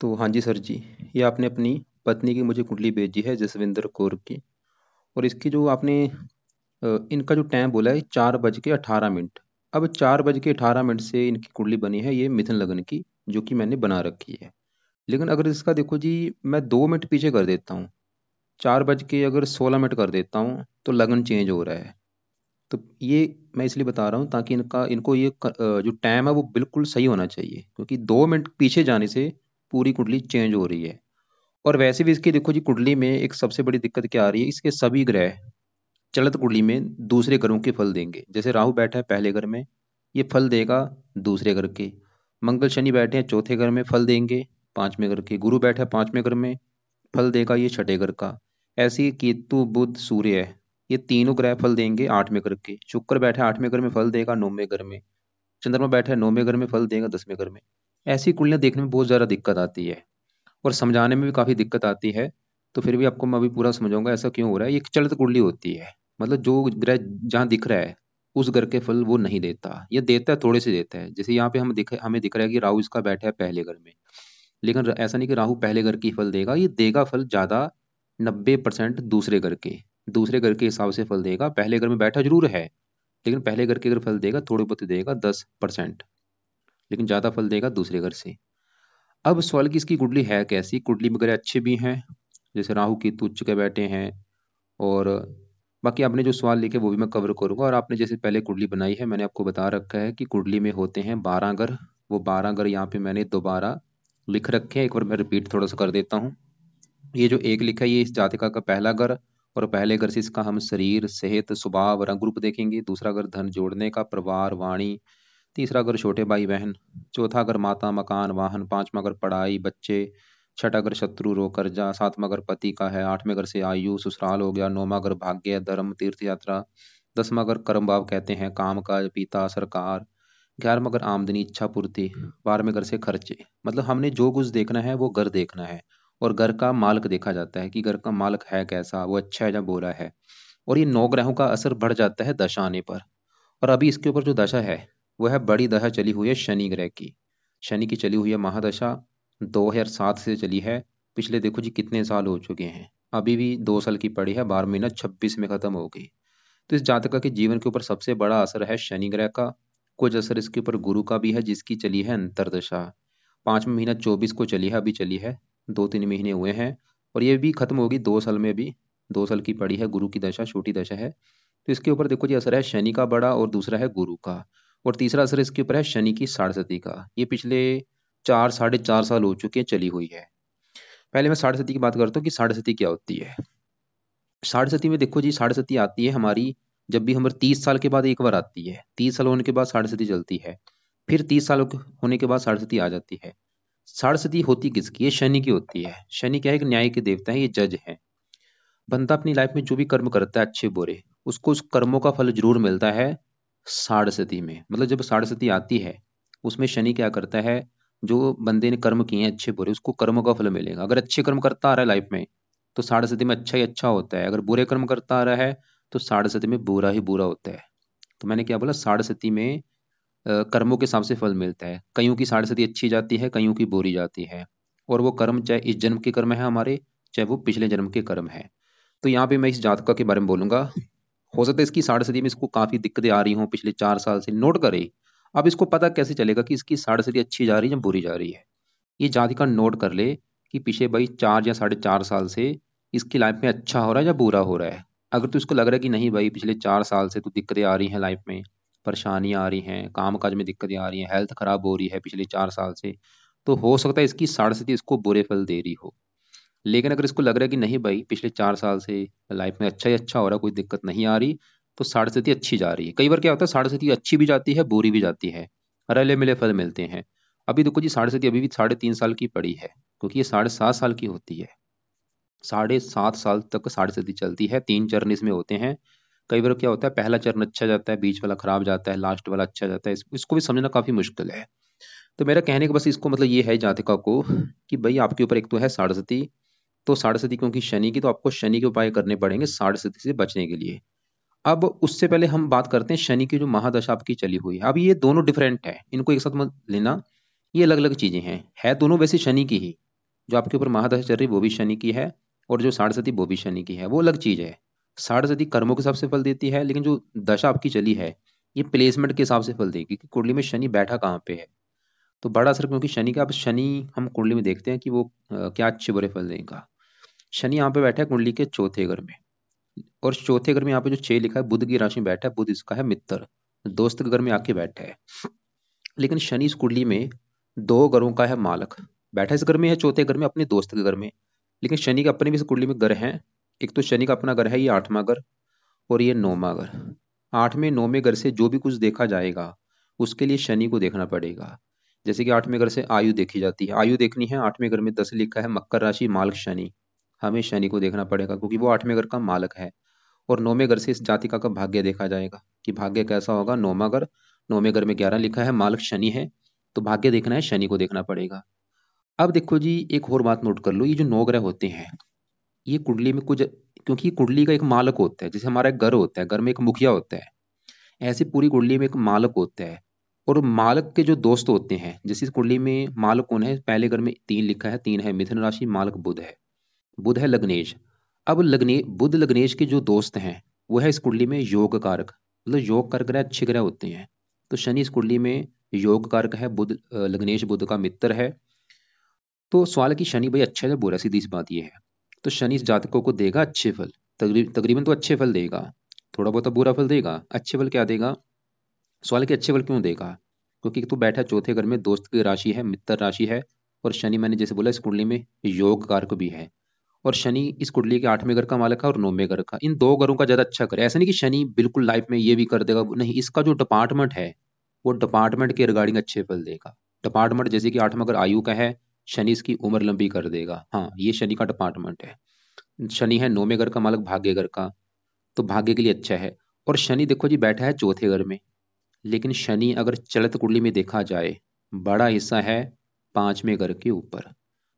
तो हाँ जी सर जी, ये आपने अपनी पत्नी की मुझे कुंडली भेजी है जसविंदर कौर की। और इसकी जो आपने इनका जो टाइम बोला है 4:18। अब 4:18 से इनकी कुंडली बनी है ये मिथुन लग्न की, जो कि मैंने बना रखी है। लेकिन अगर इसका देखो जी, मैं 2 मिनट पीछे कर देता हूँ, 4:16 कर देता हूँ, तो लगन चेंज हो रहा है। तो ये मैं इसलिए बता रहा हूँ ताकि इनका इनको ये जो टाइम है वो बिल्कुल सही होना चाहिए, क्योंकि 2 मिनट पीछे जाने से पूरी कुंडली चेंज हो रही है। और वैसे भी इसकी देखो जी, कुंडली में एक सबसे बड़ी दिक्कत क्या आ रही है, इसके सभी ग्रह चलित कुंडली में दूसरे ग्रहों के फल देंगे। जैसे राहु बैठा है पहले घर में, ये फल देगा दूसरे घर के। मंगल शनि बैठे हैं चौथे घर में, फल देंगे पांचवें घर के। गुरु बैठा है पांचवें घर में, फल देगा ये छठे घर का। ऐसे ही केतु बुध सूर्य है, ये तीनों ग्रह फल देंगे आठवें घर के। शुक्र बैठा है आठवें घर में, फल देगा नौवें घर में। चंद्रमा बैठा है नौवें घर में, फल देगा 10वें घर में। ऐसी कुंडलियां देखने में बहुत ज्यादा दिक्कत आती है और समझाने में भी काफी दिक्कत आती है। तो फिर भी आपको मैं अभी पूरा समझाऊंगा ऐसा क्यों हो रहा है। ये एक चलित कुंडली होती है, मतलब जो ग्रह जहाँ दिख रहा है उस ग्रह के फल वो नहीं देता, ये देता है थोड़े से देता है। जैसे यहाँ पे हमें दिख रहा है कि राहु इसका बैठा है पहले घर में, लेकिन ऐसा नहीं कि राहु पहले घर की फल देगा, ये देगा फल ज्यादा 90% दूसरे घर के हिसाब से फल देगा। पहले घर में बैठा जरूर है, लेकिन पहले घर के अगर फल देगा थोड़े बहुत देगा 10%, लेकिन ज्यादा फल देगा दूसरे घर से। अब सवाल की इसकी कुंडली है कैसी, कुंडली में ग्रह अच्छे भी हैं, जैसे राहु केतु उच्च के बैठे हैं। और बाकी आपने जो सवाल लिखे वो भी मैं कवर करूंगा। और आपने जैसे पहले कुंडली बनाई है, मैंने आपको बता रखा है कि कुंडली में होते हैं 12 ग्रह। वो 12 ग्रह यहाँ पे मैंने दोबारा लिख रखे हैं, एक बार मैं रिपीट थोड़ा सा कर देता हूँ। ये जो एक लिखा है ये इस जातिका का पहला घर, और पहले घर से इसका हम शरीर सेहत स्वभाव रंग रूप देखेंगे। दूसरा घर धन जोड़ने का, परिवार वाणी। तीसरा घर छोटे भाई बहन। चौथा घर माता मकान वाहन। पांचवा घर पढ़ाई बच्चे। छठा घर शत्रु रोग कर्जा। सातवां घर पति का है। आठवें घर से आयु ससुराल हो गया। नौवां घर भाग्य धर्म तीर्थ यात्रा। 10वां घर कर्म भाव कहते हैं, काम काज पिता सरकार। 11वां घर आमदनी इच्छा पूर्ति। 12वें घर से खर्चे। मतलब हमने जो कुछ देखना है वो घर देखना है। और घर का मालिक देखा जाता है कि घर का मालिक है कैसा, वो अच्छा है या बुरा है। और ये 9 ग्रहों का असर बढ़ जाता है दशा आने पर। और अभी इसके ऊपर जो दशा है वो है बड़ी दशा चली हुई है शनि ग्रह की। शनि की चली हुई है महादशा, 2007 से चली है। पिछले देखो जी कितने साल हो चुके हैं, अभी भी 2 साल की पड़ी है, 12 महीना 26 में खत्म हो गई। तो इस जातका के जीवन के ऊपर सबसे बड़ा असर है शनि ग्रह का। कुछ असर इसके ऊपर गुरु का भी है, जिसकी चली है अंतरदशा। 5वां महीना 24 को चली है, अभी चली है, 2-3 महीने हुए हैं। और ये भी खत्म होगी 2 साल में, भी 2 साल की पड़ी है, गुरु की दशा छोटी दशा है। तो इसके ऊपर देखो जी असर है शनि का बड़ा, और दूसरा है गुरु का। और तीसरा असर इसके ऊपर है शनि की साढ़े का। ये पिछले 4 साढ़े 4 साल हो चुके हैं चली हुई है। पहले मैं साढ़े की बात करता हूँ कि साढ़े क्या होती है। साढ़े में देखो जी, साढ़े आती है हमारी जब भी हमारे 30 साल के बाद एक बार आती है। 30 साल होने के बाद साढ़े चलती है। फिर 30 साल होने के बाद साढ़े आ जाती है। साढ़े होती किसकी, ये शनि की होती है। शनि क्या है, एक न्याय के देवता है, ये जज है। बंदा अपनी लाइफ में जो भी कर्म करता है अच्छे बुरे, उसको उस कर्मों का फल जरूर मिलता है साढ़े में। मतलब जब साढ़े आती है उसमें शनि क्या करता है, जो बंदे ने कर्म किए हैं अच्छे बुरे, उसको कर्मों का फल मिलेगा। अगर अच्छे कर्म करता आ रहा है लाइफ में तो साढ़े में अच्छा ही अच्छा होता है। अगर बुरे कर्म करता आ रहा है तो साढ़े में बुरा ही बुरा होता है। तो मैंने क्या बोला, साढ़े में कर्मों के हिसाब से फल मिलता है। कईयों की साढ़े अच्छी जाती है, कईयों की बुरी जाती है। और वो कर्म चाहे इस जन्म के कर्म है हमारे, चाहे वो पिछले जन्म के कर्म है। तो यहाँ पे मैं इस जातका के बारे में बोलूंगा। हो सकता है इसकी साढ़े में इसको काफी दिक्कतें आ रही हों पिछले 4 साल से, नोट करे। अब इसको पता कैसे चलेगा कि इसकी साढ़े अच्छी जा रही है या बुरी जा रही है। ये जातिका नोट कर ले कि पिछले भाई 4 या 4.5 साल से इसकी लाइफ में अच्छा हो रहा है या बुरा हो रहा है। अगर तो इसको लग रहा है कि नहीं भाई पिछले 4 साल से तो दिक्कतें आ रही हैं लाइफ में, परेशानियां आ रही हैं, काम काज में दिक्कतें आ रही हैं, हेल्थ खराब हो रही है पिछले 4 साल से, तो हो सकता है इसकी साढ़े इसको बुरे फल दे रही हो। लेकिन अगर इसको लग रहा है कि नहीं भाई पिछले 4 साल से लाइफ में अच्छा ही अच्छा हो रहा है, कोई दिक्कत नहीं आ रही, तो साढ़े अच्छी जा रही है। कई बार क्या होता है साढ़े अच्छी भी जाती है बुरी भी जाती है, रले मिले फल मिलते हैं। अभी देखो जी साढ़े अभी भी 3.5 साल की पड़ी है, क्योंकि ये 7.5 साल की होती है। 7.5 साल तक साढ़े चलती है, 3 चरण इसमें होते हैं। कई बार क्या होता है पहला चरण अच्छा जाता है, बीच वाला खराब जाता है, लास्ट वाला अच्छा जाता है। इसको भी समझना काफी मुश्किल है। तो मेरा कहने का बस इसको मतलब ये है जातिका को कि भाई आपके ऊपर एक तो है साढ़े, तो साढ़े क्योंकि शनि की, तो आपको शनि के उपाय करने पड़ेंगे साढ़े से बचने के लिए। अब उससे पहले हम बात करते हैं शनि की जो महादशा आपकी चली हुई है। अब ये दोनों डिफरेंट है, इनको एक साथ मत लेना, ये अलग अलग चीजें हैं, है दोनों वैसे शनि की ही। जो आपके ऊपर महादशा चल रही है वो भी शनि की है, और जो साढ़े वो भी शनि की है, वो अलग चीज है। साढ़े कर्मों के हिसाब से फल देती है, लेकिन जो दशा आपकी चली है ये प्लेसमेंट के हिसाब से फल देगी कि कुंडली में शनि बैठा कहाँ पे है। तो बड़ा असर, क्योंकि शनि का, अब शनि हम कुंडली में देखते हैं कि वो क्या अच्छे बुरे फल देगा। शनि यहाँ पे बैठा है कुंडली के चौथे घर में, और चौथे घर में यहाँ पे जो 6 लिखा है बुध की राशि में बैठा है, बुध इसका है मित्र, दोस्त के घर में आके बैठा है। लेकिन शनि इस कुंडली में 2 घरों का है मालक, बैठा इस घर में है चौथे घर में अपने दोस्त के घर में। लेकिन शनि के अपने भी इस कुंडली में घर हैं। एक तो शनि का अपना घर है ये 8वां घर, और ये 9वां घर। 8वें 9वें घर से जो भी कुछ देखा जाएगा उसके लिए शनि को देखना पड़ेगा। जैसे कि 8वें घर से आयु देखी जाती है, आयु देखनी है, 8वें घर में 10 लिखा है मकर राशि मालक शनि, हमें शनि को देखना पड़ेगा क्योंकि वो 8वें घर का मालक है। और 9वें घर से इस जातिका का भाग्य देखा जाएगा कि भाग्य कैसा होगा। 9वां घर, 9वें घर में 11 लिखा है मालक शनि है, तो भाग्य देखना है, शनि को देखना पड़ेगा। अब देखो जी, एक और बात नोट कर लो, ये जो 9 ग्रह होते हैं ये कुंडली में कुछ, क्योंकि कुंडली का एक मालक होता है, जैसे हमारा एक घर होता है, घर में एक मुखिया होता है, ऐसे पूरी कुंडली में एक मालक होता है। और मालक के जो दोस्त होते हैं, जैसे इस कुंडली में मालक कौन है, पहले घर में 3 लिखा है, 3 है मिथुन राशि, मालक बुध है, बुध है लग्नेश। अब लग्ने बुध लग्नेश के जो दोस्त हैं वो है इस कुंडली में योग कारक, मतलब योग कारक ग्रह अच्छे ग्रह होते हैं। तो शनि इस कुंडली में योग कारक है, बुध लग्नेश बुध का मित्र है। तो सवाल है कि शनि भाई अच्छा है या बुरा, सीधी सी बात ये है। तो शनि इस जातकों को देगा अच्छे फल, तकरीबन तो अच्छे फल देगा, थोड़ा बहुत बुरा फल देगा, अच्छे फल क्या देगा। सवाल है कि अच्छे फल क्यों देगा, क्योंकि तू बैठा चौथे घर में, दोस्त की राशि है, मित्र राशि है, और शनि मैंने जैसे बोला इस कुंडली में योग कारक भी है। और शनि इस कुंडली के 8वें घर का मालक है और 9वें घर का, इन 2 घरों का ज्यादा अच्छा करे। ऐसा नहीं कि शनि बिल्कुल लाइफ में ये भी कर देगा, नहीं, इसका जो डिपार्टमेंट है वो डिपार्टमेंट के रिगार्डिंग अच्छे फल देगा। डिपार्टमेंट जैसे कि 8वां घर आयु का है, शनि इसकी उम्र लंबी कर देगा, हाँ ये शनि का डिपार्टमेंट है। शनि है 9वें घर का मालक, भाग्य घर का, तो भाग्य के लिए अच्छा है। और शनि देखो जी बैठा है चौथे घर में, लेकिन शनि अगर चलित कुंडली में देखा जाए बड़ा हिस्सा है 5वें घर के ऊपर,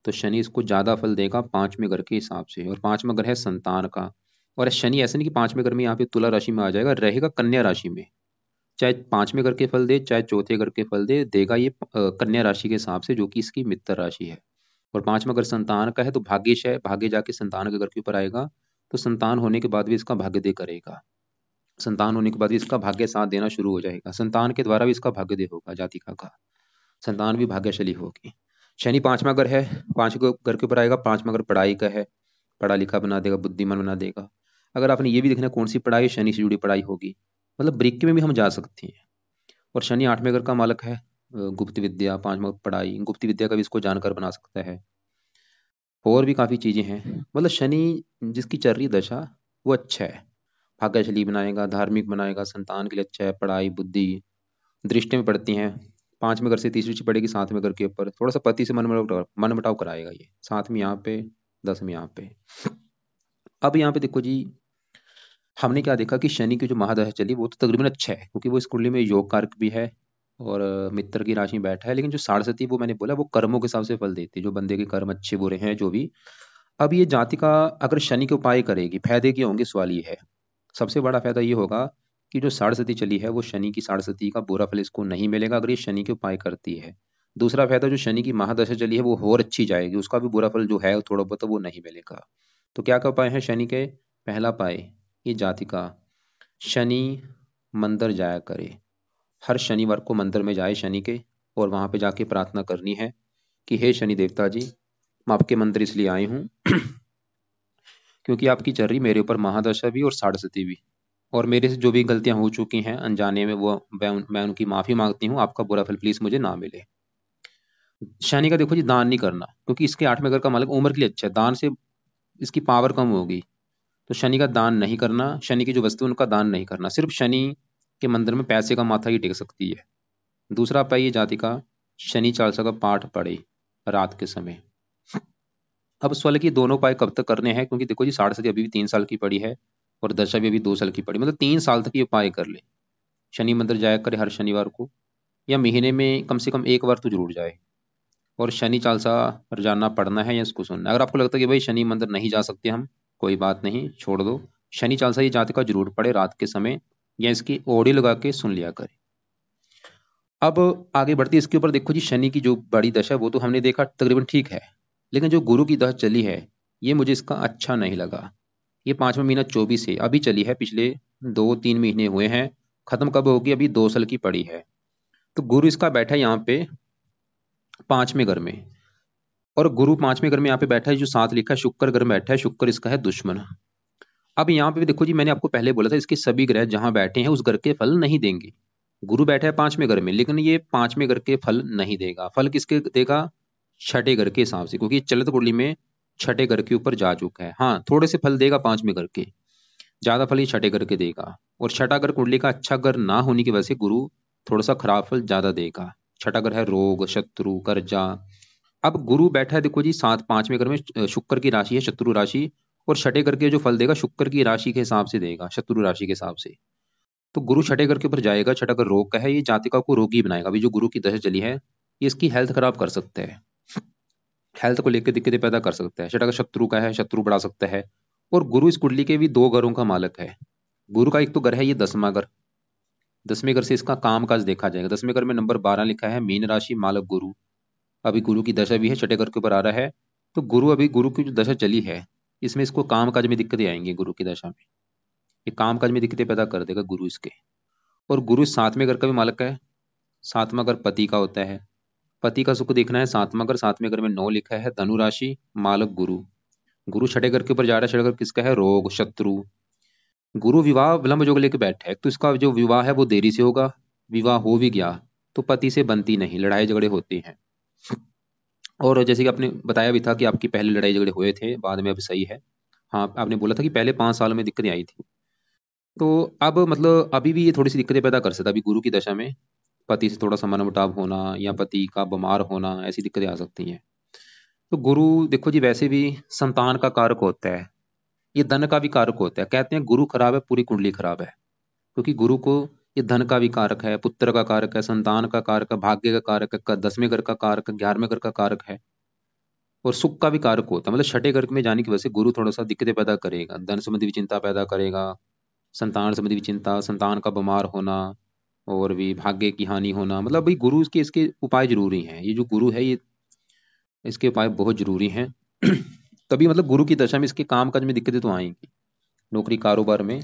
तो शनि इसको ज्यादा फल देगा 5वें घर के हिसाब से, और 5वां घर है संतान का। और शनि ऐसे नहीं कि 5वें घर में यहाँ पे तुला राशि में आ जाएगा, रहेगा कन्या राशि में, चाहे 5वें घर के फल दे चाहे चौथे घर के फल दे, देगा ये कन्या राशि के हिसाब से, जो कि इसकी मित्र राशि है। और 5वां घर संतान का है, तो भाग्यश है, भाग्य जाके संतान के घर के ऊपर आएगा, तो संतान होने के बाद भी इसका भाग्य दे करेगा, संतान होने के बाद भी इसका भाग्य साथ देना शुरू हो जाएगा, संतान के द्वारा भी इसका भाग्य दे होगा जातिका का, संतान भी भाग्यशाली होगी। शनि 5वां घर है, 5वें घर के ऊपर आएगा, 5वां घर पढ़ाई का है, पढ़ा लिखा बना देगा, बुद्धिमान बना देगा। अगर आपने ये भी देखना कौन सी पढ़ाई शनि से जुड़ी पढ़ाई होगी, मतलब ब्रिक में भी हम जा सकते हैं। और शनि 8वें घर का मालक है, गुप्त विद्या, 5वां पढ़ाई, गुप्त विद्या का भी इसको जानकार बना सकता है। और भी काफी चीजें हैं, मतलब शनि जिसकी चल रही दशा वो अच्छा है, भाग्यशाली बनाएगा, धार्मिक बनाएगा, संतान के लिए अच्छा है, पढ़ाई बुद्धि दृष्टि में पड़ती हैं। 5वें घर से तीसरी चीज पड़ेगी 7वें घर के ऊपर, थोड़ा सा पति से मन मुटाव कराएगा ये, 7वीं यहाँ पे, 10वीं यहाँ पे। अब यहाँ पे देखो जी, हमने क्या देखा कि शनि की जो महादशा चली वो तो तकरीबन अच्छा है, क्योंकि वो इस कुंडली में योग कारक भी है, और मित्र की राशि में बैठा है। लेकिन जो साढ़े वो मैंने बोला वो कर्मों के हिसाब से फल देती है, जो बंदे के कर्म अच्छे बुरे हैं जो भी। अब ये जाति का अगर शनि के उपाय करेगी, फायदे क्या होंगे, सवाल ये है। सबसे बड़ा फायदा ये होगा कि जो साढ़े चली है वो शनि की साढ़े का बुरा फल इसको नहीं मिलेगा अगर ये शनि के उपाय करती है। दूसरा फायदा, जो शनि की महादशा चली है वो और अच्छी जाएगी, उसका भी बुरा फल जो है थोड़ा बहुत वो नहीं मिलेगा। तो क्या क्या उपाय है शनि के। पहला उपाय, ये जातिका शनि मंदिर जाया करे, हर शनिवार को मंदिर में जाए शनि के, और वहां पे जाके प्रार्थना करनी है कि हे शनि देवता जी, मैं आपके मंदिर इसलिए आई हूँ क्योंकि आपकी चल रही मेरे ऊपर महादशा भी और साढ़े भी, और मेरे से जो भी गलतियां हो चुकी हैं अनजाने में, वो मैं उनकी माफी मांगती हूँ, आपका बुरा फल प्लीज मुझे ना मिले। शनि का देखो जी दान नहीं करना, क्योंकि इसके 8वें घर का मालिक उम्र के लिए अच्छा है, दान से इसकी पावर कम होगी। तो शनि का दान नहीं करना, शनि की जो वस्तु है उनका दान नहीं करना, सिर्फ शनि के मंदिर में पैसे का माथा ही टेक सकती है। दूसरा उपाय, ये जाति का शनि चालीसा का पाठ पढ़े रात के समय। अब सवाल है कि दोनों उपाय कब तक करने हैं, क्योंकि देखो जी साढ़े अभी भी 3 साल की पड़ी है, और दशा भी अभी 2 साल की पड़ी, मतलब 3 साल तक ये उपाय कर ले। शनि मंदिर जाया करे हर शनिवार को, या महीने में कम से कम एक बार तो जरूर जाए, और शनि चालीसा रोजाना पढ़ना है या इसको सुनना है। अगर आपको लगता है कि भाई शनि मंदिर नहीं जा सकते हम, कोई बात नहीं, छोड़ दो, शनि चालीसा ये जातक का जरूर पढ़े रात के समय, या इसकी ऑडियो लगा के सुन लिया करे। अब आगे बढ़ती इसके ऊपर, देखो जी शनि की जो बड़ी दशा है वो तो हमने देखा तकरीबन ठीक है, लेकिन जो गुरु की दशा चली है ये मुझे इसका अच्छा नहीं लगा। ये 5वां महीना 24 है, अभी चली है, पिछले 2-3 महीने हुए हैं। खत्म कब होगी? अभी 2 साल की पड़ी है। तो गुरु इसका बैठा है यहाँ पे 5वें घर में, और गुरु 5वें घर में यहाँ पे बैठा है, जो 7 लिखा है शुक्र घर में बैठा है, शुक्र इसका है दुश्मन। अब यहाँ पे भी देखो जी, मैंने आपको पहले बोला था इसके सभी ग्रह जहां बैठे हैं उस घर के फल नहीं देंगे। गुरु बैठा है 5वें घर में, लेकिन ये 5वें घर के फल नहीं देगा। फल किसके देगा? छठे घर के हिसाब से, क्योंकि चलित कुंडली में छठे घर के ऊपर जा चुका है। हाँ, थोड़े से फल देगा 5वें घर के, ज्यादा फल ही छठे घर के देगा। और छठा घर कुंडली का अच्छा घर ना होने की वजह से गुरु थोड़ा सा खराब फल ज्यादा देगा। छठा घर है रोग, शत्रु, कर्जा। अब गुरु बैठा है देखो जी 5वें घर में, शुक्र की राशि है शत्रु राशि, और छठे घर के जो फल देगा शुक्र की राशि के हिसाब से देगा, शत्रु राशि के हिसाब से। तो गुरु छठे घर के ऊपर जाएगा, छठा घर रोग का है, ये जातिका को रोगी बनाएगा। अभी जो गुरु की दशा चली है ये इसकी हेल्थ खराब कर सकता है, हेल्थ को लेकर दिक्कतें पैदा कर सकता है। छठा घर शत्रु का है, शत्रु बढ़ा सकता है। और गुरु इस कुंडली के भी 2 घरों का मालक है। गुरु का एक तो घर है ये 10वां घर, 10वें घर से इसका काम काज देखा जाएगा। 10वें घर में नंबर 12 लिखा है, मीन राशि, मालक गुरु। अभी गुरु की दशा भी है, छठे घर के ऊपर आ रहा है। तो गुरु, अभी गुरु की जो दशा चली है इसमें इसको काम काज में दिक्कतें आएंगी। गुरु की दशा में ये काम काज में दिक्कतें पैदा कर देगा गुरु इसके। और गुरु 7वें घर का भी मालक है। 7वां घर पति का होता है, पति का सुख देखना है। 7वां घर, 7वें घर में 9 लिखा है, धनु राशि, मालक गुरु। गुरु छठे घर के ऊपर जा रहा है, छठे घर किसका है? रोग, शत्रु। गुरु विवाह विलंब योग लेके बैठा है, तो इसका जो विवाह है वो देरी से होगा। विवाह हो भी गया तो पति से बनती नहीं, लड़ाई झगड़े होते हैं। और जैसे कि आपने बताया भी था कि आपकी पहले लड़ाई झगड़े हुए थे, बाद में अब सही है। हाँ, आपने बोला था कि पहले 5 साल में दिक्कतें आई थी। तो अब मतलब अभी भी ये थोड़ी सी दिक्कतें पैदा कर सकता है। अभी गुरु की दशा में पति से थोड़ा सा मनमुटाव होना या पति का बीमार होना, ऐसी दिक्कतें आ सकती हैं। तो गुरु देखो जी वैसे भी संतान का कारक होता है, ये धन का भी कारक होता है। कहते हैं गुरु खराब है पूरी कुंडली खराब है, क्योंकि गुरु को ये धन का भी कारक है, पुत्र का कारक है, संतान का कारक है, भाग्य का कारक है, 10वें घर का कारक है, 11वें घर का कारक है, और सुख का भी कारक होता है। मतलब छठे घर में जाने की वजह से गुरु थोड़ा सा दिक्कतें पैदा करेगा, धन संबंधी भी चिंता पैदा करेगा, संतान संबंधी भी चिंता, संतान का बीमार होना, और भी भाग्य की हानि होना। मतलब भाई गुरु के इसके उपाय जरूरी हैं। ये जो गुरु है ये इसके उपाय बहुत जरूरी हैं। तभी मतलब गुरु की दशा में इसके काम काज में दिक्कतें तो आएंगी, नौकरी कारोबार में।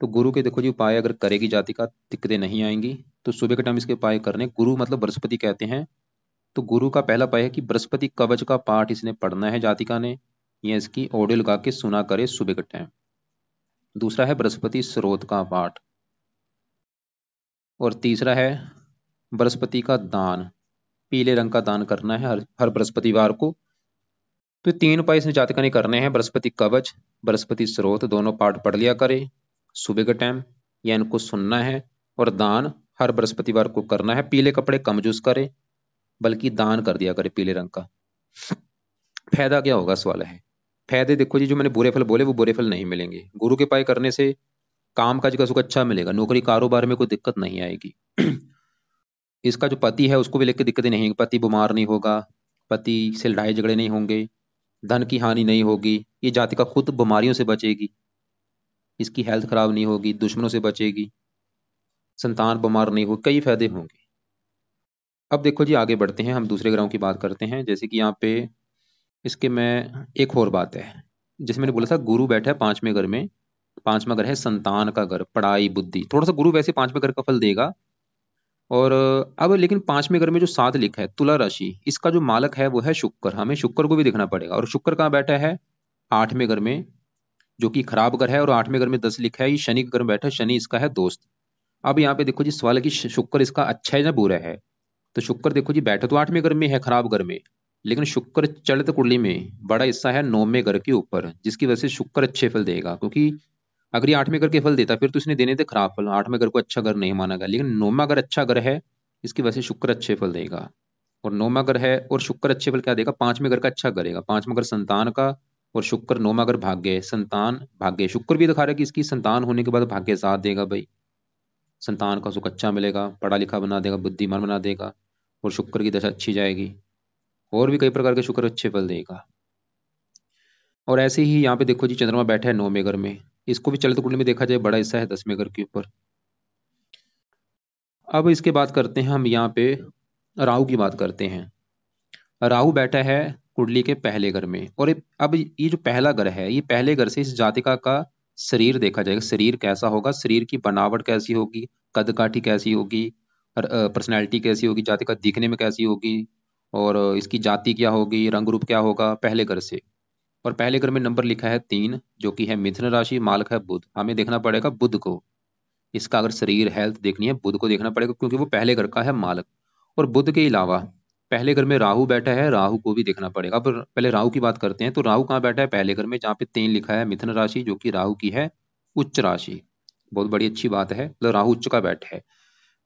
तो गुरु के देखो जी उपाय अगर करेगी जातिका, दिक्कतें नहीं आएंगी। तो सुबह के टाइम इसके उपाय करने, गुरु मतलब बृहस्पति कहते हैं। तो गुरु का पहला उपाय है कि बृहस्पति कवच का पाठ इसने पढ़ना है जातिका ने, या इसकी ऑडियो लगा के सुना करे सुबह के टाइम। दूसरा है बृहस्पति स्रोत का पाठ। और तीसरा है बृहस्पति का दान, पीले रंग का दान करना है हर हर बृहस्पतिवार को। तो 3 उपाय इसने जातिका ने करने हैं, बृहस्पति कवच, बृहस्पति स्रोत, दोनों पाठ पढ़ लिया करे सुबह के टाइम, या इनको सुनना है। और दान हर बृहस्पतिवार को करना है। पीले कपड़े कम यूज करे, बल्कि दान कर दिया करे पीले रंग का। फायदा क्या होगा सवाल है। फायदे देखो जी, जो मैंने बुरे फल बोले वो बुरे फल नहीं मिलेंगे। गुरु के उपाय करने से काम काज का सुख अच्छा मिलेगा, नौकरी कारोबार में कोई दिक्कत नहीं आएगी। इसका जो पति है उसको भी लेकर दिक्कतें नहीं होंगी, पति बीमार नहीं होगा, पति से लड़ाई झगड़े नहीं होंगे, धन की हानि नहीं होगी, ये जाति का खुद बीमारियों से बचेगी, इसकी हेल्थ खराब नहीं होगी, दुश्मनों से बचेगी, संतान बीमार नहीं हो, कई फायदे होंगे। अब देखो जी आगे बढ़ते हैं, हम दूसरे ग्रहों की बात करते हैं। जैसे कि यहाँ पे इसके में एक और बात है, जैसे मैंने बोला था गुरु बैठा है 5वें घर में। 5वां घर है संतान का घर, पढ़ाई, बुद्धि। थोड़ा सा गुरु वैसे 5वें घर का फल देगा। और अब लेकिन 5वें घर में जो 7 लिखा है तुला राशि, इसका जो मालक है वो है शुक्र। हमें शुक्र को भी देखना पड़ेगा। और शुक्र कहाँ बैठा है? 8वें घर में, जो कि खराब घर है। और 8वें घर में 10 लिखा है, ये शनि के घर में बैठा है, शनि इसका है दोस्त। अब यहाँ पे देखो जी सवाल है कि शुक्र इसका अच्छा है या बुरा है। तो शुक्र देखो जी बैठा तो 8वें घर में है, खराब घर में, लेकिन शुक्र चलित कुंडली में बड़ा हिस्सा है 9वें घर के ऊपर, जिसकी वजह से शुक्र अच्छे फल देगा। क्योंकि अगर ये 8वें घर के फल देता फिर तो इसने देने थे खराब फल, 8वें घर को अच्छा घर नहीं माना गया। लेकिन 9वां घर अच्छा घर है, इसकी वजह से शुक्र अच्छे फल देगा। और 9वां घर है और शुक्र अच्छे फल क्या देगा? 5वें घर का अच्छा करेगा। 5वां घर संतान का, और शुक्र 9वां घर भाग्य है, संतान भाग्य। शुक्र भी दिखा रहा है कि इसकी संतान होने के बाद भाग्य साथ देगा भाई, संतान का सुख अच्छा मिलेगा, पढ़ा लिखा बना देगा, बुद्धिमान बना देगा, और शुक्र की दशा अच्छी जाएगी। और भी कई प्रकार के शुक्र अच्छे फल देगा। और ऐसे ही यहाँ पे देखो जी चंद्रमा बैठा है 9वें घर में, इसको भी चलित कुंडली में देखा जाए बड़ा हिस्सा है 10वें घर के ऊपर। अब इसके बात करते हैं हम यहाँ पे राहु की बात करते हैं। राहु बैठा है कुंडली के पहले घर में। और अब ये जो पहला घर है, ये पहले घर से इस जातिका का शरीर देखा जाएगा। शरीर कैसा होगा, शरीर की बनावट कैसी होगी, कद काठी कैसी होगी, और पर्सनैलिटी कैसी होगी, जातिका दिखने में कैसी होगी, और इसकी जाति क्या होगी, रंग रूप क्या होगा, पहले घर से। और पहले घर में नंबर लिखा है 3, जो कि है मिथुन राशि, मालक है बुध। हमें देखना पड़ेगा बुध को, इसका अगर शरीर हेल्थ देखनी है बुध को देखना पड़ेगा, क्योंकि वो पहले घर का है मालक। और बुध के अलावा पहले घर में राहु बैठा है, राहु को भी देखना पड़ेगा। अब पहले राहु की बात करते हैं। तो राहु कहाँ बैठा है, पहले घर में, जहाँ पे 3 लिखा है, मिथुन राशि, जो कि राहु की है उच्च राशि। बहुत बड़ी अच्छी बात है, मतलब राहु उच्च का बैठा है।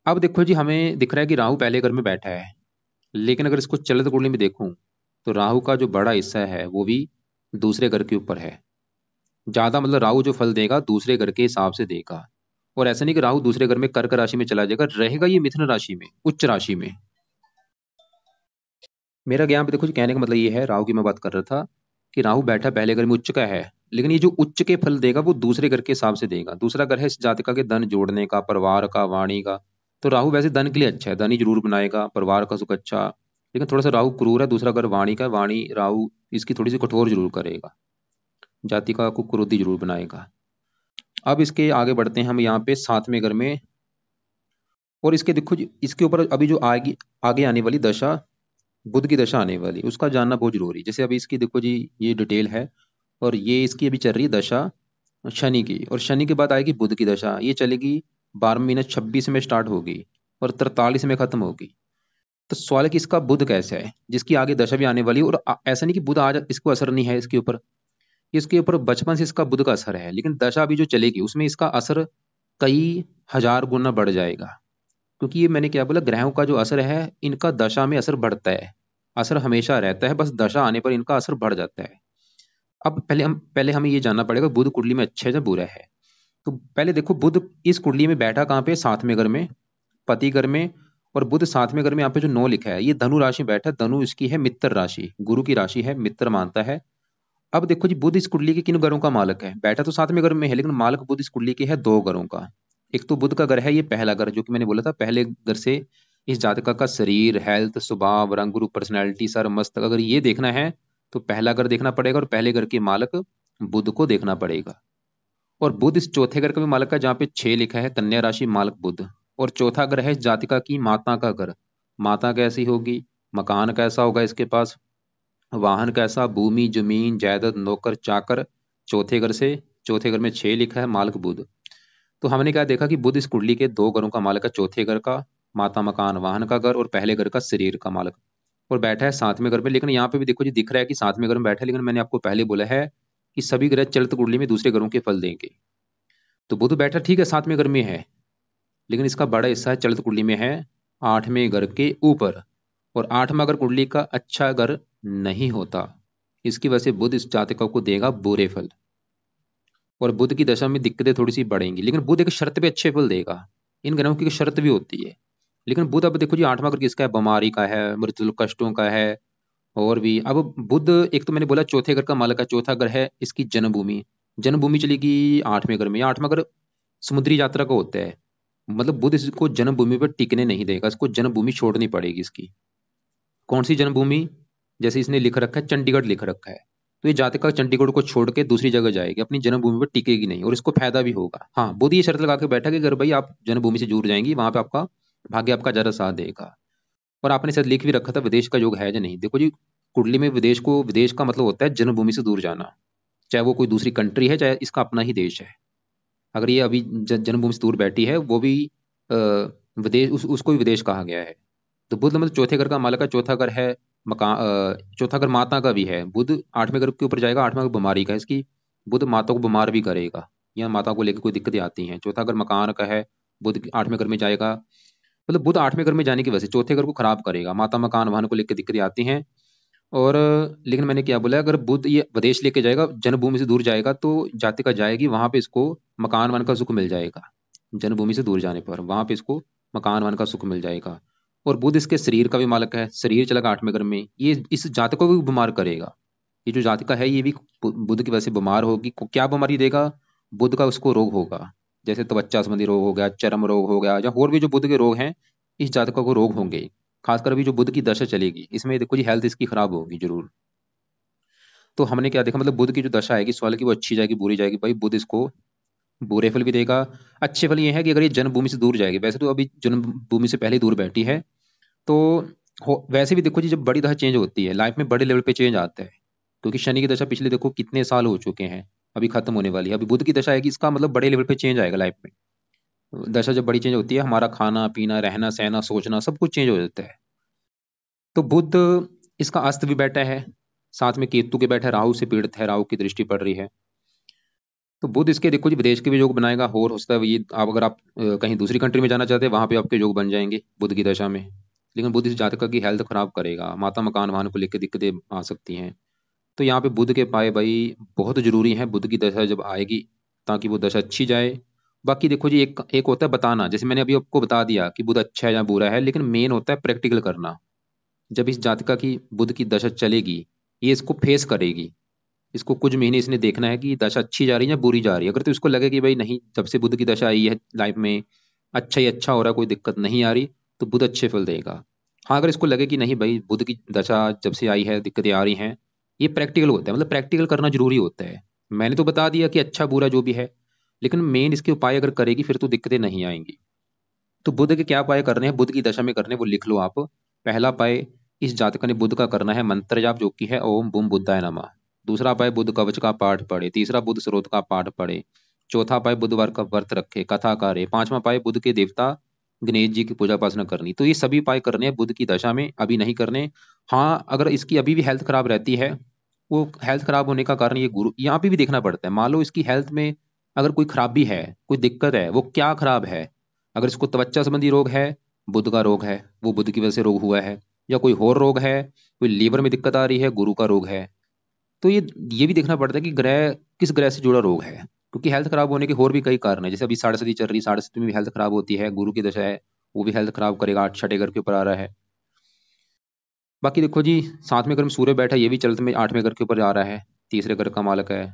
अब देखो जी, हमें दिख रहा है कि राहु पहले घर में बैठा है, लेकिन अगर इसको चलित कुंडली में देखूं तो राहु का जो बड़ा हिस्सा है वो भी दूसरे घर के ऊपर है। ज्यादा मतलब राहु जो फल देगा दूसरे घर के हिसाब से देगा। और ऐसा नहीं कि राहु दूसरे घर में कर्क राशि में चला जाएगा, रहेगा ये मिथुन राशि में, उच्च राशि में। मेरा ज्ञान पे देखो जी, कहने का मतलब ये है, राहु की मैं बात कर रहा था कि राहु बैठा पहले घर में उच्च का है, लेकिन ये जो उच्च के फल देगा वो दूसरे घर के हिसाब से देगा। दूसरा घर है इस जातिका के धन जोड़ने का, परिवार का, वाणी का। तो राहु वैसे धन के लिए अच्छा है, धन ही जरूर बनाएगा, परिवार का सुख अच्छा। लेकिन थोड़ा सा राहु क्रूर है। दूसरा घर वाणी का, वाणी राहु इसकी थोड़ी सी कठोर जरूर करेगा, जातिका को क्रोधी जरूर बनाएगा। अब इसके आगे बढ़ते हैं हम यहाँ पे 7वें घर में। और इसके देखो जी, इसके ऊपर अभी जो आगे आगे आने वाली दशा, बुध की दशा आने वाली, उसका जानना बहुत जरूरी है। जैसे अभी इसकी देखो जी, ये डिटेल है, और ये इसकी अभी चल रही है दशा शनि की, और शनि के बाद आएगी बुध की दशा। ये चलेगी 12 मिनट 26 में स्टार्ट होगी और 43 में खत्म होगी। तो सवाल है कि इसका बुध कैसा है, जिसकी आगे दशा भी आने वाली है। और ऐसा नहीं कि बुध आज इसको असर नहीं है इसके ऊपर, इसके ऊपर बचपन से इसका बुध का असर है, लेकिन दशा अभी जो चलेगी उसमें इसका असर कई हजार गुना बढ़ जाएगा। क्योंकि ये मैंने क्या बोला, ग्रहों का जो असर है इनका दशा में असर बढ़ता है, असर हमेशा रहता है, बस दशा आने पर इनका असर बढ़ जाता है। अब पहले हमें ये जानना पड़ेगा बुध कुंडली में अच्छा है या बुरा है। तो पहले देखो, बुध इस कुंडली में बैठा कहाँ पे, 7वें घर में, पति घर में। और बुध 7वें घर में यहाँ पे जो 9 लिखा है, ये धनु राशि में बैठा है। धनु इसकी है मित्र राशि, गुरु की राशि है, मित्र मानता है। अब देखो जी, बुध इस कुंडली के किन घरों का मालक है, बैठा तो 7वें घर में है, लेकिन मालक बुध इस कुंडली के है 2 घरों का। एक तो बुध का घर है ये पहला घर, जो कि मैंने बोला था, पहले घर से इस जातका का शरीर, हेल्थ, स्वभाव, रंग रूप, पर्सनैलिटी, सर मस्तक, अगर ये देखना है तो पहला घर देखना पड़ेगा, और पहले घर के मालक बुध को देखना पड़ेगा। और बुध इस चौथे घर का भी मालक है, जहाँ पे 6 लिखा है, कन्या राशि, मालक बुध। और चौथा घर है इस जातिका की माता का घर। माता कैसी होगी, मकान कैसा होगा इसके पास, वाहन कैसा, भूमि, जमीन, जायदाद, नौकर चाकर। चौथे घर से, चौथे घर में 6 लिखा है, मालक बुध। तो हमने क्या देखा कि बुध इस कुंडली के 2 घरों का मालक है, चौथे घर का माता, मकान, वाहन का घर, और पहले घर का शरीर का मालक। और बैठा है 7वें घर में। लेकिन यहाँ पे भी देखो जी, दिख रहा है कि 7वें घर में बैठा है, लेकिन मैंने आपको पहले बोला है कि सभी ग्रह चलित कुंडली में दूसरे घरों के फल देंगे। तो बुध बैठा ठीक है 7वें घर में है, लेकिन इसका बड़ा हिस्सा है चलित कुंडली में है 8वें घर के ऊपर। और 8वां घर कुंडली का अच्छा घर नहीं होता, इसकी वजह से बुध इस जातकों को देगा बुरे फल। और बुध की दशा में दिक्कतें थोड़ी सी बढ़ेंगी, लेकिन बुध एक शर्त पे अच्छे फल देगा। इन ग्रहों की एक शर्त भी होती है। लेकिन बुध, अब देखो जी, 8वां घर किसका है, बीमारी का है, मृत्यु कष्टों का है। और भी अब बुध, एक तो मैंने बोला चौथे घर का मालक है, चौथा घर है इसकी जन्मभूमि। जन्मभूमि चलेगी 8वें घर में। 8वां घर समुद्री यात्रा का होता है, मतलब बुध इसको जन्मभूमि पर टिकने नहीं देगा, इसको जन्मभूमि छोड़नी पड़ेगी इसकी। कौन सी जन्मभूमि, जैसे इसने लिख रखा है चंडीगढ़ लिख रखा है, तो ये जातिका चंडीगढ़ को छोड़ के दूसरी जगह जाएगी, अपनी जन्मभूमि पर टिकेगी नहीं, और इसको फायदा भी होगा। हाँ, बुध ये शर्त लगा के बैठा कि अगर भाई आप जन्मभूमि से दूर जाएंगी, वहां पे आपका भाग्य आपका ज्यादा साथ देगा। और आपने शायद लिख भी रखा था विदेश का योग है या नहीं। देखो जी, कुंडली में विदेश का मतलब होता है जन्मभूमि से दूर जाना, चाहे वो कोई दूसरी कंट्री है, चाहे इसका अपना ही देश है। अगर ये अभी जन्मभूमि से दूर बैठी है, वो भी विदेश, उसको भी विदेश कहा गया है। तो बुध मतलब चौथे घर का मालक है, चौथा घर है मकान, चौथा घर माता का भी है। बुध 8वें घर के ऊपर जाएगा, 8वां घर बीमारी का है इसकी, बुध माता को बीमार भी करेगा, या माता को लेकर कोई दिक्कतें आती हैं। चौथा घर मकान का है, बुध 8वें घर में जाएगा, मतलब बुध 8वें घर में जाने की वजह से चौथे घर को खराब करेगा, माता, मकान, वाहन को लेकर दिक्कतें आती हैं। और लेकिन मैंने क्या बोला, अगर बुध ये विदेश लेके जाएगा, जन्मभूमि से दूर जाएगा, तो जातिका जाएगी वहां पे, इसको मकान वन का सुख मिल जाएगा। जन्मभूमि से दूर जाने पर वहां पे इसको मकान वन का सुख मिल जाएगा। और बुध इसके शरीर का भी मालक है, शरीर चलेगा 8वें घर में, ये इस जातकों को भी बीमार करेगा। ये जो जातिका है ये भी बुध की वजह से बीमार होगी। क्या बीमारी देगा, बुध का उसको रोग होगा, जैसे त्वचा संबंधी रोग हो गया, चर्म रोग हो गया, या और भी जो बुध के रोग हैं, इस जातकों को रोग होंगे। खासकर अभी जो बुध की दशा चलेगी, इसमें देखो जी हेल्थ इसकी खराब होगी जरूर। तो हमने क्या देखा, मतलब बुध की जो दशा आएगी सवाल की वो अच्छी जाएगी बुरी जाएगी, भाई बुध इसको बुरे फल भी देगा। अच्छे फल ये है कि अगर ये जन्मभूमि से दूर जाएगी, वैसे तो अभी जन्मभूमि से पहले ही दूर बैठी है, तो वैसे भी देखो जी, जब बड़ी दशा चेंज होती है लाइफ में बड़े लेवल पे चेंज आता है, क्योंकि शनि की दशा पिछले देखो कितने साल हो चुके हैं, अभी खत्म होने वाली है, अभी बुध की दशा आएगी, इसका मतलब बड़े लेवल पे चेंज आएगा लाइफ में। दशा जब बड़ी चेंज होती है, हमारा खाना पीना रहना सहना सोचना सब कुछ चेंज हो जाता है। तो बुध इसका अस्त भी बैठा है, साथ में केतु के बैठा है, राहु से पीड़ित है, राहु की दृष्टि पड़ रही है। तो बुध इसके देखो जी विदेश के भी योग बनाएगा, और हो सकता है ये आप अगर आप कहीं दूसरी कंट्री में जाना चाहते हैं वहां पे आपके योग बन जाएंगे बुध की दशा में। लेकिन बुध इस जातक की हेल्थ खराब करेगा, माता मकान वाहन को लेकर दिक्कतें आ सकती हैं। तो यहाँ पे बुध के पाए भाई बहुत जरूरी है बुध की दशा जब आएगी, ताकि वो दशा अच्छी जाए। बाकी देखो जी एक एक होता है बताना, जैसे मैंने अभी आपको बता दिया कि बुध अच्छा है या बुरा है, लेकिन मेन होता है प्रैक्टिकल करना। जब इस जातिका की बुध की दशा चलेगी, ये इसको फेस करेगी, इसको कुछ महीने इसने देखना है कि दशा अच्छी जा रही है या बुरी जा रही है। अगर तो इसको लगे कि भाई नहीं, जब से बुध की दशा आई है लाइफ में अच्छा ही अच्छा हो रहा है, कोई दिक्कत नहीं आ रही, तो बुध अच्छे फल देगा। हाँ, अगर इसको लगे कि नहीं भाई बुध की दशा जब से आई है दिक्कतें आ रही हैं, ये प्रैक्टिकल होता है, मतलब प्रैक्टिकल करना जरूरी होता है। मैंने तो बता दिया कि अच्छा बुरा जो भी है, लेकिन मेन इसके उपाय अगर करेगी फिर तो दिक्कतें नहीं आएंगी। तो बुध के क्या उपाय करने हैं, बुध की दशा में करने हैं, वो लिख लो आप। पहला उपाय इस जातक ने बुध का करना है मंत्र जाप, जो कि है ओम बुम बुद्धाय नमः। दूसरा उपाय बुध कवच का पाठ पढ़े। तीसरा बुध स्रोत का पाठ पढ़े। चौथा उपाय बुधवार का व्रत रखे, कथा करे। पांचवा उपाय बुध के देवता गणेश जी की पूजा उपासना करनी। तो ये सभी उपाय करने हैं बुध की दशा में, अभी नहीं करने। हाँ, अगर इसकी अभी भी हेल्थ खराब रहती है, वो हेल्थ खराब होने का कारण ये गुरु, यहाँ पे भी देखना पड़ता है। मान लो इसकी हेल्थ में अगर कोई खराबी है, कोई दिक्कत है, वो क्या खराब है। अगर इसको त्वचा संबंधी रोग है, बुध का रोग है, वो बुध की वजह से रोग हुआ है। या कोई और रोग है, कोई लीवर में दिक्कत आ रही है, गुरु का रोग है। तो ये भी देखना पड़ता है कि ग्रह किस ग्रह से जुड़ा रोग है, क्योंकि हेल्थ खराब होने के और भी कई कारण है। जैसे अभी साढ़े सती चल रही, साढ़े सती में भी हेल्थ खराब होती है, गुरु की दशा है, वो भी हेल्थ खराब करेगा, छठे घर के ऊपर आ रहा है। बाकी देखो जी, सातवें घर में सूर्य बैठा है, ये भी चलते में आठवें घर के ऊपर आ रहा है, तीसरे घर का मालक है।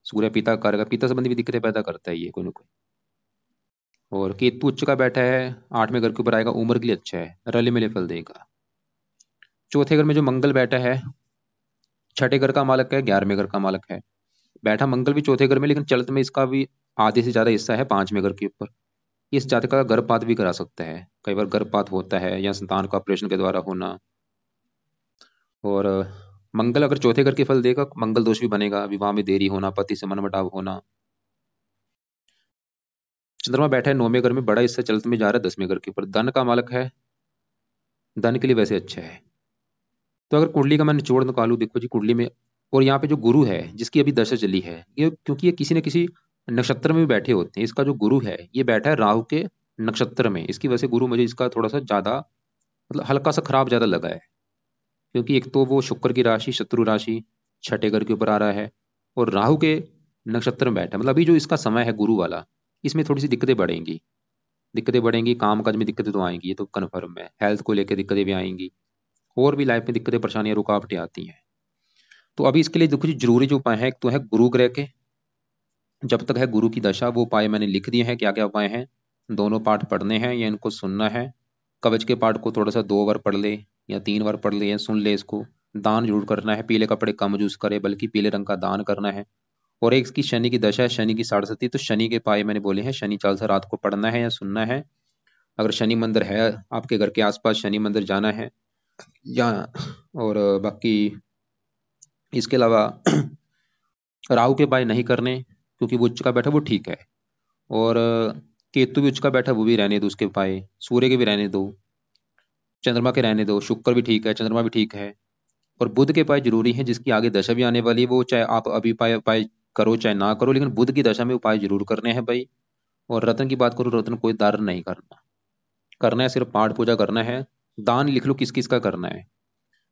सूर्य पिता कारक, पिता संबंधी भी दिक्कतें पैदा करता है ये कोई ना कोई। और केतु उच्च का बैठा है, आठवें घर के ऊपर आएगा, उम्र के लिए अच्छा है, रले मिले फल देगा। चौथे घर में जो मंगल बैठा है, छठे घर का मालक है, 11वें घर का मालक है। बैठा मंगल भी चौथे घर में, लेकिन चलत में इसका भी आधे से ज्यादा हिस्सा है पांचवें घर के ऊपर। इस जातक का गर्भपात भी करा सकता है, कई बार गर्भपात होता है, या संतान का ऑपरेशन के द्वारा होना। और मंगल अगर चौथे घर के फल देगा, मंगल दोष भी बनेगा, विवाह में देरी होना, पति से मनमुटाव होना। चंद्रमा बैठा है 9वें घर में, बड़ा हिस्सा चलत में जा रहा है 10वें घर के ऊपर, धन का मालक है, धन के लिए वैसे अच्छा है। तो अगर कुंडली का मैं निचोड़ निकालू, देखो जी कुंडली में, और यहाँ पे जो गुरु है जिसकी अभी दशा चली है, ये क्योंकि ये किसी न किसी नक्षत्र में भी बैठे होते हैं, इसका जो गुरु है ये बैठा है राहु के नक्षत्र में, इसकी वजह से गुरु मुझे इसका थोड़ा सा ज्यादा, मतलब हल्का सा खराब ज्यादा लगा है। क्योंकि एक तो वो शुक्र की राशि शत्रु राशि छठे घर के ऊपर आ रहा है, और राहु के नक्षत्र में बैठा है, मतलब अभी जो इसका समय है गुरु वाला, इसमें थोड़ी सी दिक्कतें बढ़ेंगी। दिक्कतें बढ़ेंगी, काम काज में दिक्कतें तो आएंगी, ये तो कन्फर्म है, हेल्थ को लेकर दिक्कतें भी आएंगी, और भी लाइफ में दिक्कतें परेशानियां रुकावटें आती हैं। तो अभी इसके लिए देखो जी जरूरी जो उपाय है, एक तो है गुरु ग्रह के, जब तक है गुरु की दशा, वो उपाय मैंने लिख दिए हैं, क्या क्या उपाय हैं। दोनों पाठ पढ़ने हैं या इनको सुनना है। कवच के पाठ को थोड़ा सा 2 बार पढ़ ले, या 3 बार पढ़ ले, या सुन ले इसको। दान जरूर करना है, पीले कपड़े कम यूज करे, बल्कि पीले रंग का दान करना है। और एक इसकी शनि की दशा है, शनि की साढ़े सती, तो शनि के पाए मैंने बोले हैं, शनि चालीसा रात को पढ़ना है या सुनना है। अगर शनि मंदिर है आपके घर के आसपास, शनि मंदिर जाना है। या और बाकी इसके अलावा राहु के पाए नहीं करने, क्योंकि वो उच्च का बैठा वो ठीक है। और केतु भी उच्च का बैठा, वो भी रहने दो उसके पाए, सूर्य के भी रहने दो, चंद्रमा के रहने दो, शुक्र भी ठीक है, चंद्रमा भी ठीक है। और बुध के पाए जरूरी है, जिसकी आगे दशा भी आने वाली है, वो चाहे आप अभी पाए उपाय करो चाहे ना करो, लेकिन बुध की दशा में उपाय जरूर करने हैं भाई। और रत्न की बात करो, रत्न कोई दान नहीं करना, करना है सिर्फ पाठ पूजा करना है। दान लिख लो किस किस का करना है।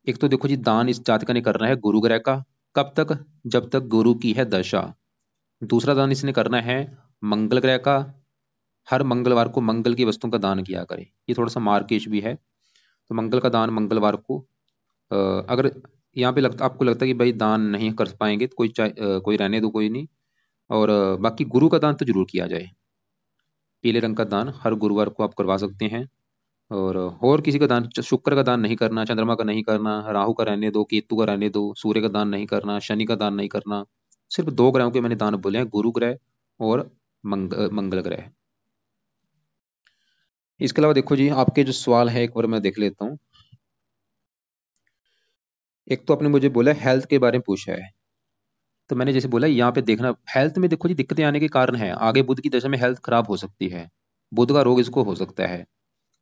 एक तो देखो जी, दान इस जातका ने करना है गुरु ग्रह का, कब तक, जब तक गुरु की है दशा। दूसरा दान इसने करना है मंगल ग्रह का, हर मंगलवार को मंगल की वस्तुओं का दान किया करे, ये थोड़ा सा मार्केश भी है। तो मंगल का दान मंगलवार को, अगर यहाँ पे लगता आपको लगता है कि भाई दान नहीं कर पाएंगे, तो कोई रहने दो, कोई नहीं। और बाकी गुरु का दान तो जरूर किया जाए, पीले रंग का दान हर गुरुवार को आप करवा सकते हैं। और किसी का दान, शुक्र का दान नहीं करना, चंद्रमा का नहीं करना, राहु का रहने दो, केतु का रहने दो, सूर्य का दान नहीं करना, शनि का दान नहीं करना। सिर्फ दो ग्रहों के मैंने दान बोले हैं, गुरु ग्रह और मंगल ग्रह। इसके अलावा देखो जी, आपके जो सवाल है एक बार मैं देख लेता हूँ। एक तो आपने मुझे बोला हेल्थ के बारे में पूछा है, तो मैंने जैसे बोला यहाँ पे देखना, हेल्थ में देखो जी दिक्कतें आने के कारण है, आगे बुध की दशा में हेल्थ खराब हो सकती है, बुध का रोग इसको हो सकता है।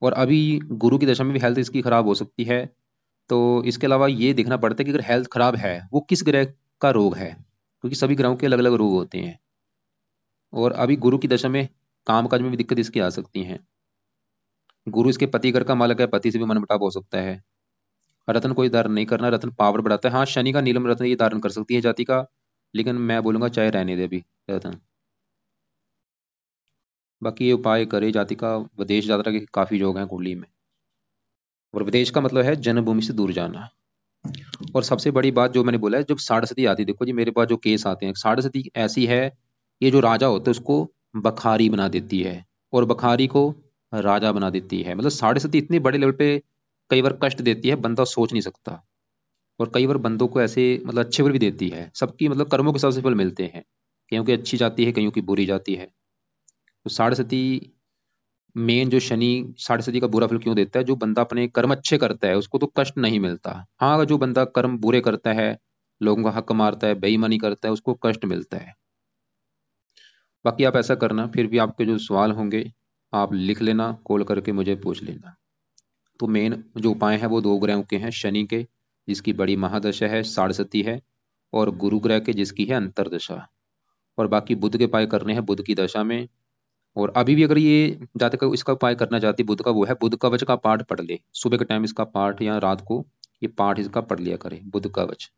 और अभी गुरु की दशा में भी हेल्थ इसकी खराब हो सकती है। तो इसके अलावा ये देखना पड़ता है कि अगर हेल्थ खराब है वो किस ग्रह का रोग है, क्योंकि सभी ग्रहों के अलग अलग रोग होते हैं। और अभी गुरु की दशा में कामकाज में भी दिक्कत इसकी आ सकती है। गुरु इसके पति घर का मालक है, पति से भी मनमुटाव हो सकता है। रत्न कोई धारण नहीं करना, रत्न पावर बढ़ाता है। हाँ, शनि का नीलम रत्न ये धारण कर सकती है जाति का, लेकिन मैं बोलूंगा चाहे रहने दे अभी रत्न। बाकी ये उपाय करे जाति का, विदेश यात्रा के काफी योग हैं कुंडली में। और विदेश का मतलब है जन्मभूमि से दूर जाना। और सबसे बड़ी बात जो मैंने बोला है, जब साढ़े आती है, देखो जी मेरे पास जो केस आते हैं, साढ़े ऐसी है, ये जो राजा होता है उसको बखारी बना देती है, और बखारी को राजा बना देती है। मतलब साढ़े इतने बड़े लेवल पे कई बार कष्ट देती है, बंदा सोच नहीं सकता। और कई बार बंदों को ऐसे मतलब अच्छे फल भी देती है, सबकी मतलब कर्मों के हिसाब से फल मिलते हैं, कईयों की अच्छी जाती है, कईयों की बुरी जाती है। तो साढ़े मेन जो शनि साढ़े का बुरा फल क्यों देता है, जो बंदा अपने कर्म अच्छे करता है उसको तो कष्ट नहीं मिलता। हाँ, अगर जो बंदा कर्म बुरे करता है, लोगों का हक मारता है, बेईमानी करता है, उसको कष्ट मिलता है। बाकी आप ऐसा करना, फिर भी आपके जो सवाल होंगे आप लिख लेना, कॉल करके मुझे पूछ लेना। तो मेन जो उपाय है वो दो ग्रहों के हैं, शनि के जिसकी बड़ी महादशा है, साढ़े है, और गुरु ग्रह के जिसकी है अंतरदशा। और बाकी बुध के उपाय करने हैं बुध की दशा में। और अभी भी अगर ये जातक इसका उपाय करना चाहती बुध का, वो है बुध कवच का पाठ पढ़ ले, सुबह के टाइम इसका पाठ या रात को ये पाठ इसका पढ़ लिया करे, बुध कवच।